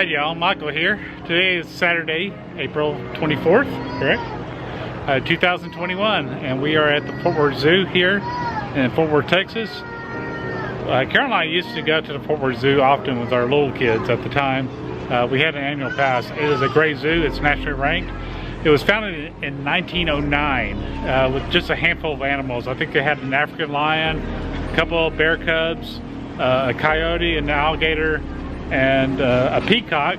Hey y'all, Michael here. Today is Saturday, April 24th, correct? 2021, and we are at the Fort Worth Zoo here in Fort Worth, Texas. Carol and I used to go to the Fort Worth Zoo often with our little kids at the time. We had an annual pass. It is a great zoo. It's nationally ranked. It was founded in 1909 with just a handful of animals. I think they had an African lion, a couple of bear cubs, a coyote, an alligator, and a peacock,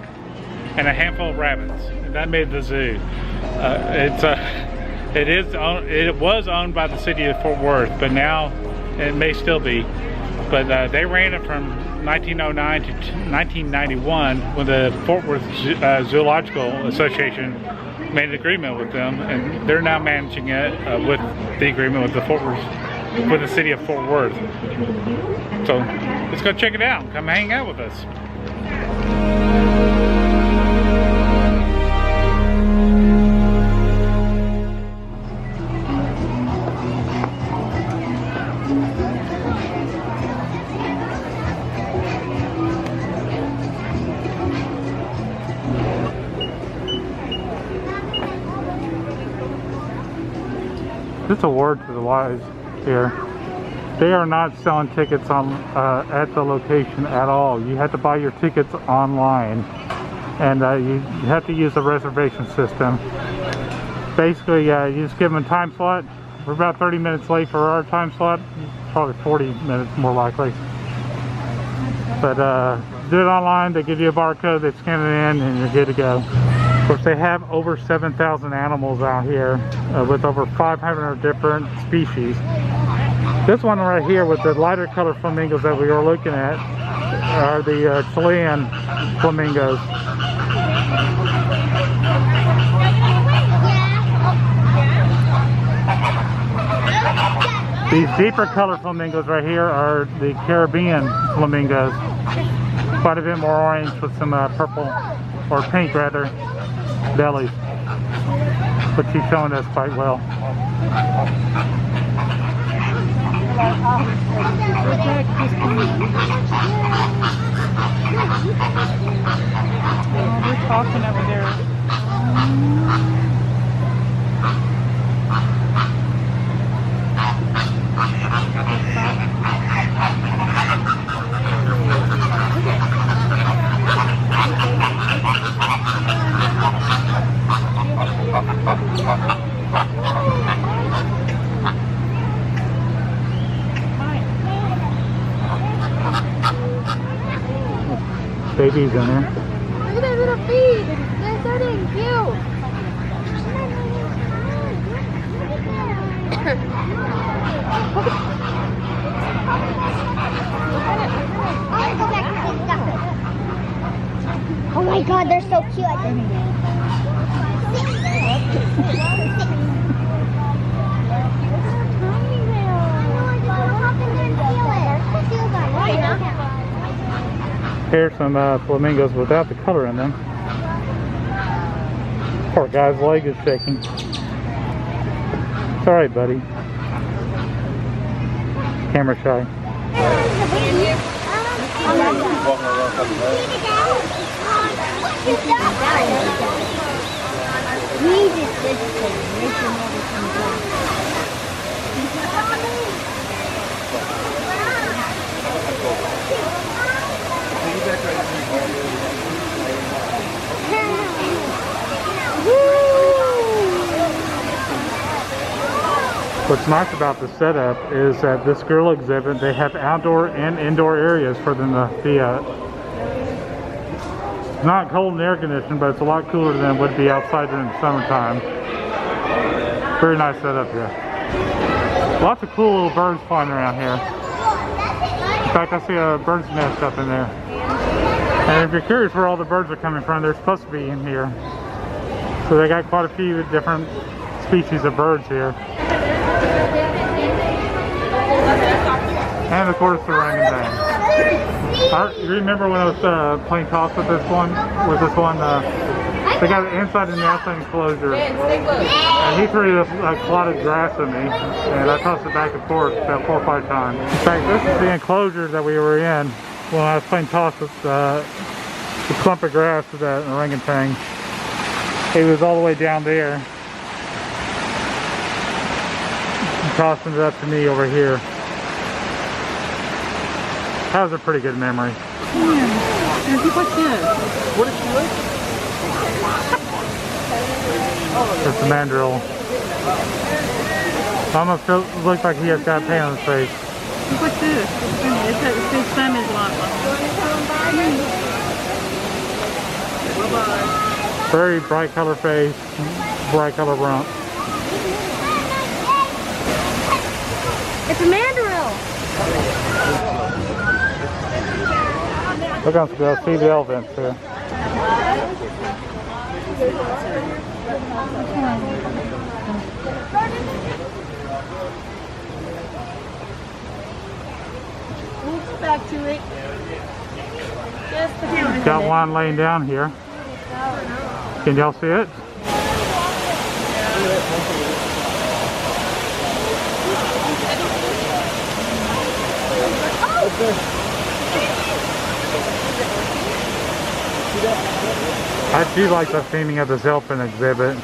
and a handful of rabbits. And that made the zoo. It was owned by the city of Fort Worth, but now it may still be. But they ran it from 1909 to 1991 when the Fort Worth Zoological Association made an agreement with them, and they're now managing it with the agreement with the city of Fort Worth. So let's go check it out. Come hang out with us. Just a word to the wise here. They are not selling tickets on at the location at all. You have to buy your tickets online, and you have to use the reservation system. Basically, you just give them a time slot. We're about 30 minutes late for our time slot. Probably 40 minutes more likely. But do it online. They give you a barcode. They scan it in, and you're good to go. Of course, they have over 7,000 animals out here with over 500 different species. This one right here with the lighter color flamingos that we were looking at are the Chilean flamingos. These deeper color flamingos right here are the Caribbean flamingos. Quite a bit more orange with some purple, or pink rather, bellies, which he's showing us quite well. We're talking over there. Babies in there. Look at their little feet. They're so dang cute. Oh my god, they're so cute. Here's some flamingos without the color in them. Poor guy's leg is shaking. It's alright, buddy. Camera shy. What's nice about the setup is that this grill exhibit, they have outdoor and indoor areas for them to be at. It's not cold and air conditioned, but it's a lot cooler than it would be outside during the summertime. Very nice setup here. Lots of cool little birds flying around here. In fact, I see a bird's nest up in there. And if you're curious where all the birds are coming from, they're supposed to be in here. So they got quite a few different species of birds here. And of course the orangutan. You remember when I was playing toss with this one? They got it inside and the outside enclosure. And he threw a clotted grass at me, and I tossed it back and forth about 4 or 5 times. In fact, this is the enclosure that we were in when I was playing toss with the clump of grass of that orangutan. He was all the way down there. And tossing it up to me over here. That was a pretty good memory. Yeah. What's this? What is she like? It's a mandrill. Almost looks like he has got paint on his face. What's this? It says Simon's lot. Bye-bye. Very bright color face, bright color rump. It's a mandrill. We're going to go see the elephants here. We'll go back to it. Just Got one laying down here. Can y'all see it? I do like the theming of this elephant exhibit.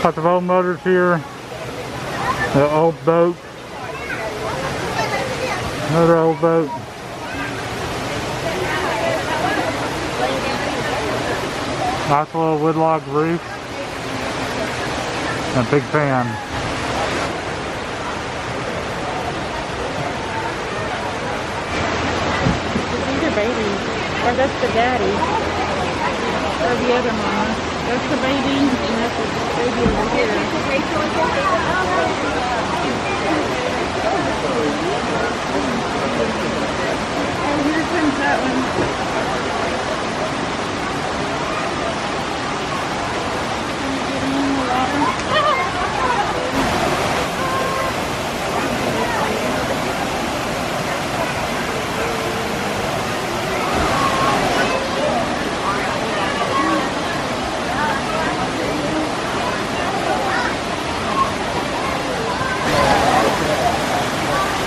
Lots of old motors here. The old boat. Another old boat. Nice little woodlog roof. And a big fan. These are babies. Or that's the daddy. Or the other mama. That's the baby and that's the baby over here. Oh, here comes that one.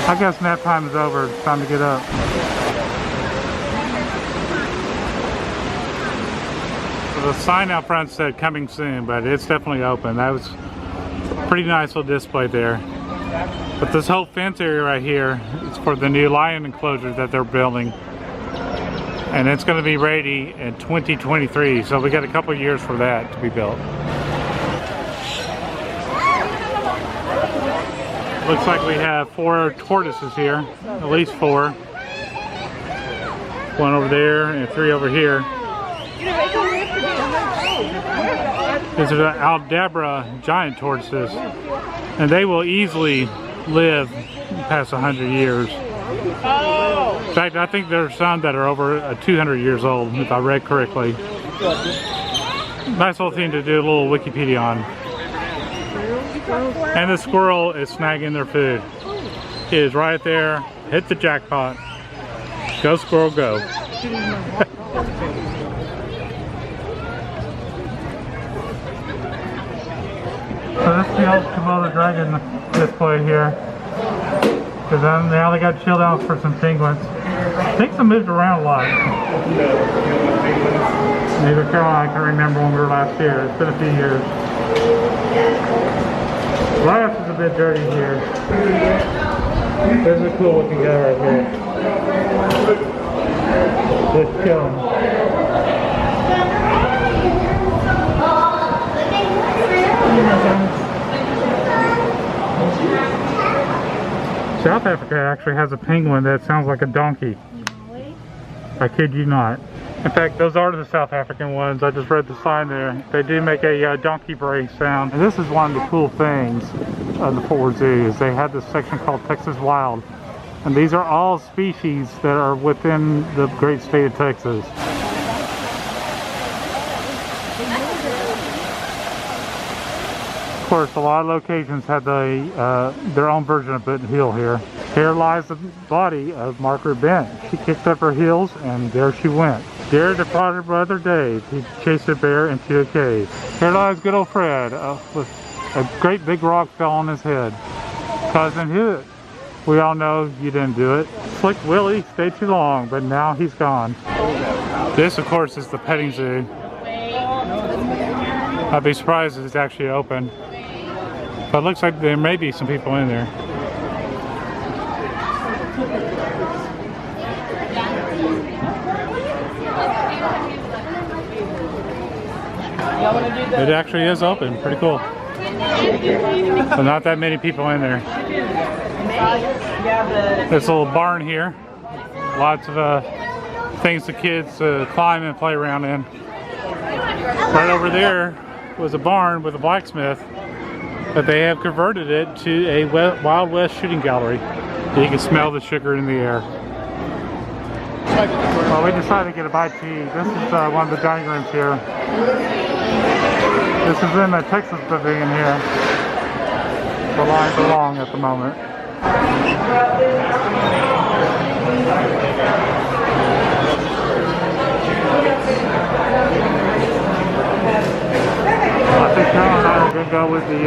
I guess nap time is over. It's time to get up. So the sign out front said coming soon, but it's definitely open. That was a pretty nice little display there. But this whole fence area right here is for the new lion enclosure that they're building. And it's going to be ready in 2023, so we got a couple of years for that to be built. Looks like we have 4 tortoises here, at least 4. 1 over there and 3 over here. These are the Aldabra giant tortoises, and they will easily live past 100 years. In fact, I think there are some that are over 200 years old, if I read correctly. Nice little thing to do a little Wikipedia on. And the squirrel is snagging their food. It is right there. Hit the jackpot. Go squirrel, go. So this is the old Komodo dragon display here. Because now they got chilled out for some penguins. Things have moved around a lot. Neither Caroline can remember when we were last here. It's been a few years. Glass is a bit dirty here. There's a cool looking guy right here. Just chilling. South Africa actually has a penguin that sounds like a donkey. I kid you not. In fact, those are the South African ones. I just read the sign there. They do make a donkey bray sound. And this is one of the cool things of the Fort Worth Zoo is they have this section called Texas Wild. And these are all species that are within the great state of Texas. Of course, a lot of locations have their own version of Boot and Heel here. Here lies the body of Margaret Bent. She kicked up her heels and there she went. Dare departed her brother Dave. He chased a bear into a cave. Here lies good old Fred with a great big rock fell on his head. Cousin Hewitt We all know you didn't do it. Slick Willie stayed too long, but now he's gone. This, of course, is the petting zoo. I'd be surprised if it's actually open. But it looks like there may be some people in there. It actually is open. Pretty cool. So not that many people in there. This little barn here. Lots of things the kids climb and play around in. Right over there was a barn with a blacksmith, but they have converted it to a Wild West shooting gallery. You can smell the sugar in the air. Well, we decided to get a bite to eat. This is one of the dining rooms here. This is in the Texas pavilion here. The lines are long at the moment. I think Carol and I are going to go with the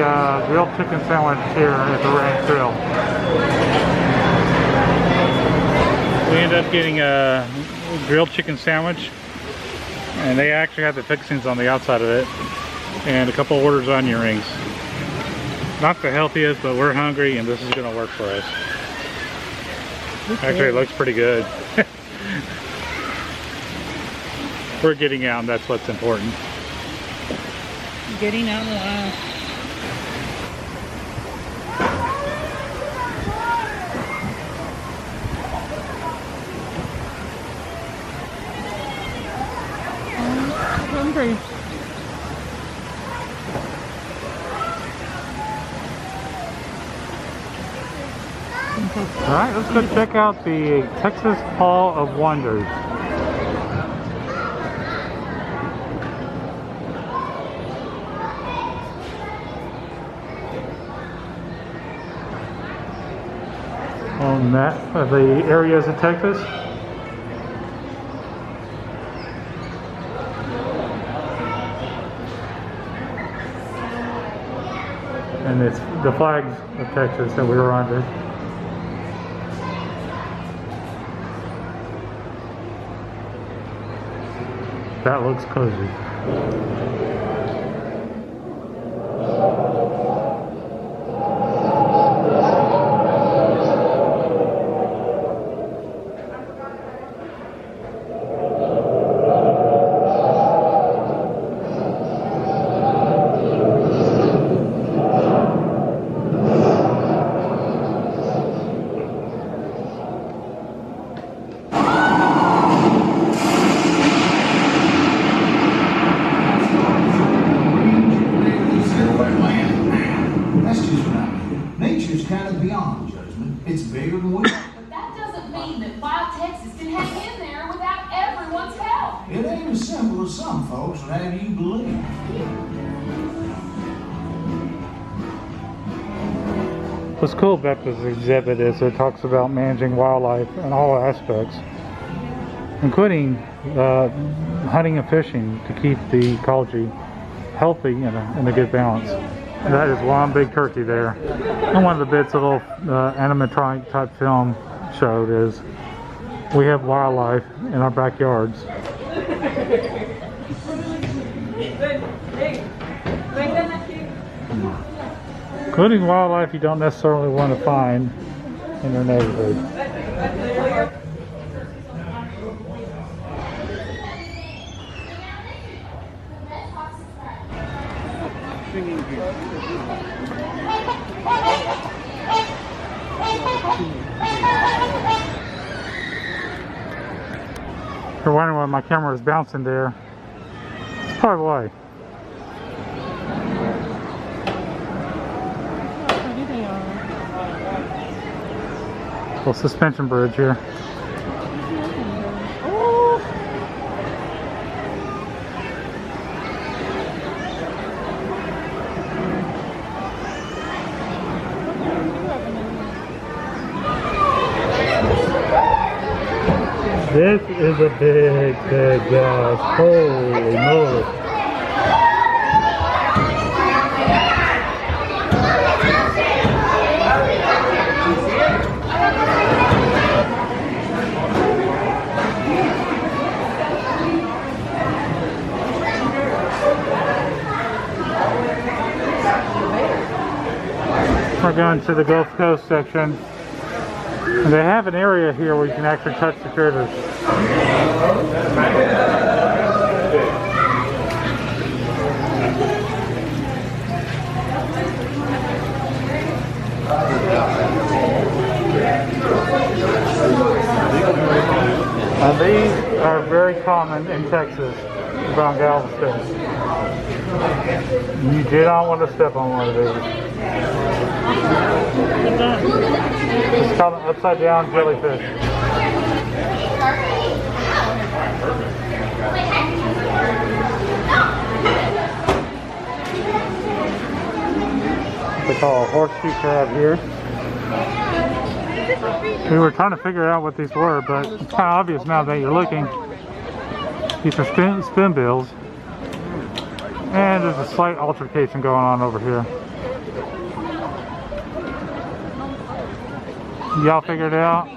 grilled chicken sandwich here at the Ranch Grill. We ended up getting a grilled chicken sandwich, and they actually have the fixings on the outside of it, and a couple orders of onion rings. Not the healthiest, but we're hungry, and this is going to work for us. Actually, it looks pretty good. We're getting out, and that's what's important. Getting out in life. I'm hungry. Alright, let's go check out the Texas Hall of Wonders. On map of the areas of Texas. And it's the flags of Texas that we were under. That looks cozy. It's bigger than we. But that doesn't mean that Wild Texas can hang in there without everyone's help. It ain't as simple as some folks would have you believe. What's cool about this exhibit is it talks about managing wildlife in all aspects, including hunting and fishing to keep the ecology healthy and in a good balance. That is one big turkey there. And one of the bits of the little animatronic type film showed is we have wildlife in our backyards. Including wildlife you don't necessarily want to find in your neighborhood. If you're wondering why my camera is bouncing there, it's probably why. Little suspension bridge here. This is a big gas. Holy moly. We're going to the Gulf Coast section. And they have an area here where you can actually touch the critters. These are very common in Texas, around Galveston. You do not want to step on one of these. It's called an upside down jellyfish. They call a horseshoe crab here. We were trying to figure out what these were, but it's kind of obvious now that you're looking. These are spin bills. And there's a slight altercation going on over here. Y'all figured it out?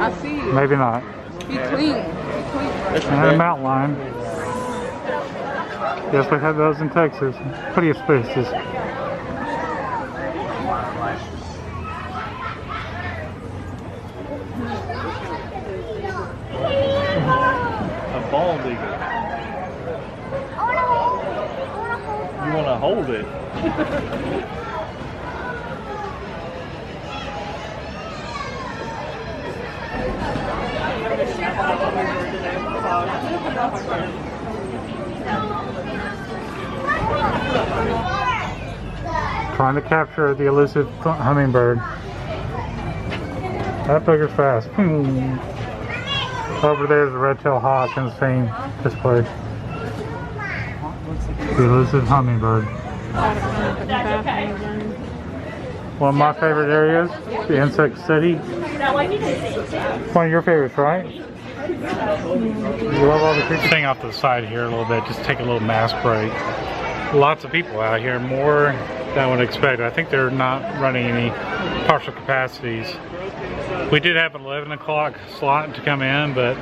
I see you. Maybe not. Be clean. And a mountain lion. Yes, we had those in Texas. Pretty auspicious. A bald eagle. You want to hold it? Trying to capture the elusive hummingbird. That booger's fast. Over there's a red-tailed hawk in the same display. The elusive hummingbird. One of my favorite areas, the insect city. One of your favorites, right? You love all the creatures. Staying off to the side here a little bit, just take a little mask break. Lots of people out here, more than I would expect. I think they're not running any partial capacities. We did have an 11 o'clock slot to come in, but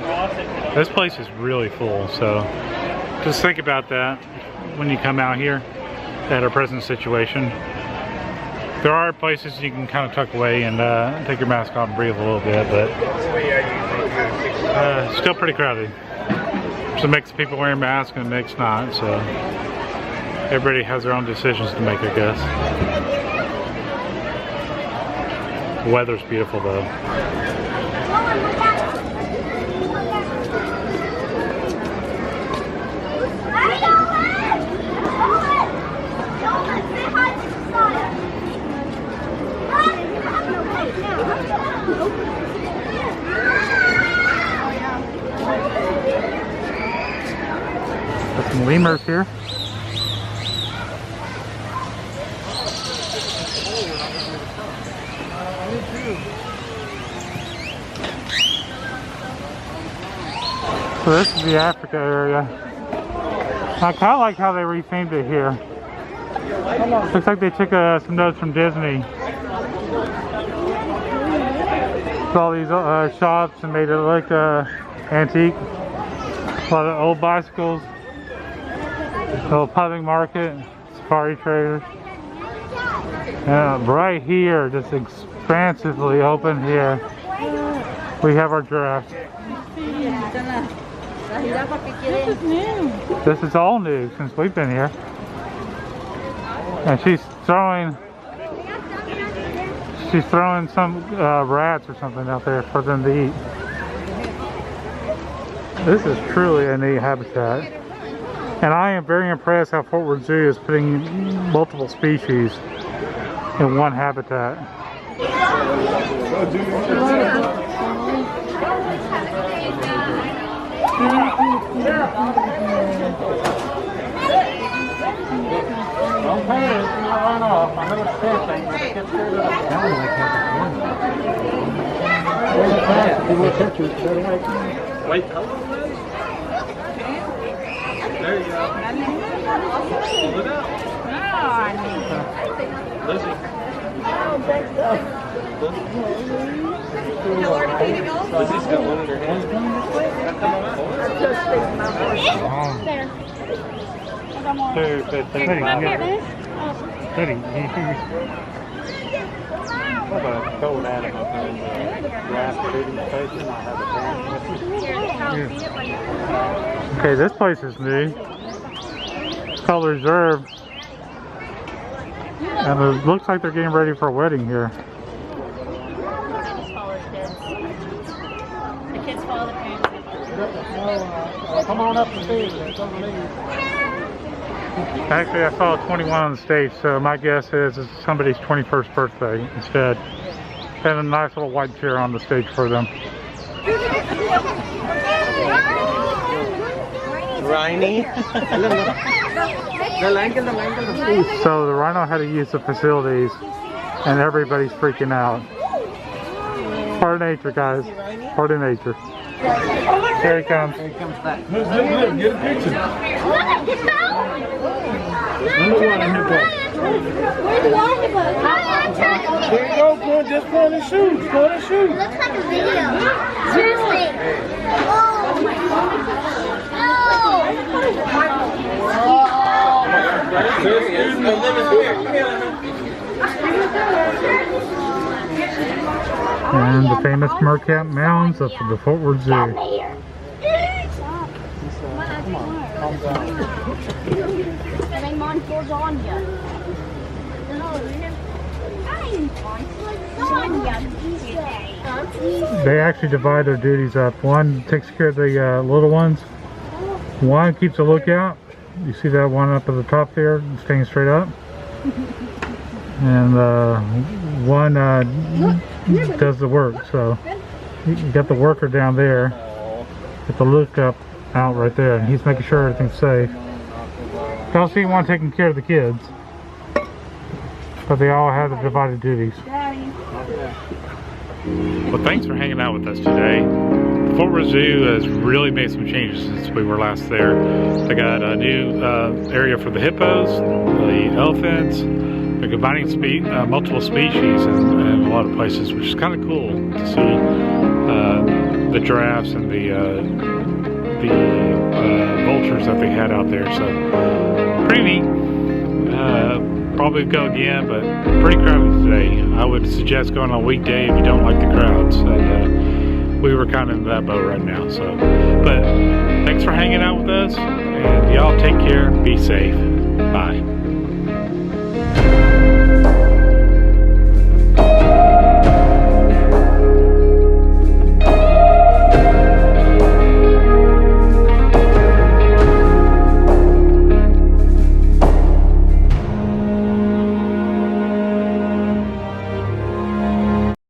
this place is really full. So just think about that when you come out here at our present situation. There are places you can kind of tuck away and take your mask off and breathe a little bit, but still pretty crowded. There's a mix of people wearing masks and a mix not, so everybody has their own decisions to make, I guess. The weather's beautiful though. Got some lemurs here. So this is the Africa area. I kind of like how they rethemed it here. Looks like they took some notes from Disney. All these shops and made it look antique. A lot of old bicycles. Little public market, safari traders. And right here, just expansively open here, we have our giraffe. This is all new since we've been here. And she's throwing some rats or something out there for them to eat. This is truly a neat habitat. And I am very impressed how Fort Worth Zoo is putting multiple species in one habitat. Wait, there you go. Pull it out. Lizzie. Lizzie's got one in her hand. There. city. I have a cold Adam up there in the grass feeding station. I have a dance with me. Okay, this place is new. It's called Reserve. And it looks like they're getting ready for a wedding here. The kids follow the parents. Come on up and see. Actually, I saw a 21 on the stage, so my guess is it's somebody's 21st birthday instead. Had a nice little white chair on the stage for them. Rainy. So the rhino had to use the facilities, and everybody's freaking out. Part of nature, guys. Part of nature. Here he comes. Here comes that. Look, get a picture. Number one, I'm here. Where's the octopus? There you go, boy. Just pull his shoes. Pull his shoes. It looks like a video. Seriously. Oh my god. And the famous Mercat Mounds of the Fort Worth Zoo. Come Calm down. Raymond goes on ya. They actually divide their duties up. One takes care of the little ones. One keeps a lookout. You see that one up at the top there, staying straight up. And one does the work. So you got the worker down there, with the lookup out right there. And he's making sure everything's safe. You also see one taking care of the kids. But they all have the divided duties. Well, thanks for hanging out with us today. Fort Worth Zoo has really made some changes since we were last there. They got a new area for the hippos, the elephants. They're combining multiple species in a lot of places, which is kind of cool to see. The giraffes and the vultures that they had out there. So pretty neat. Probably go again, but pretty crowded today. I would suggest going on a weekday if you don't like the crowds. And we were kind of in that boat right now. So, but thanks for hanging out with us, and y'all take care. Be safe. Bye.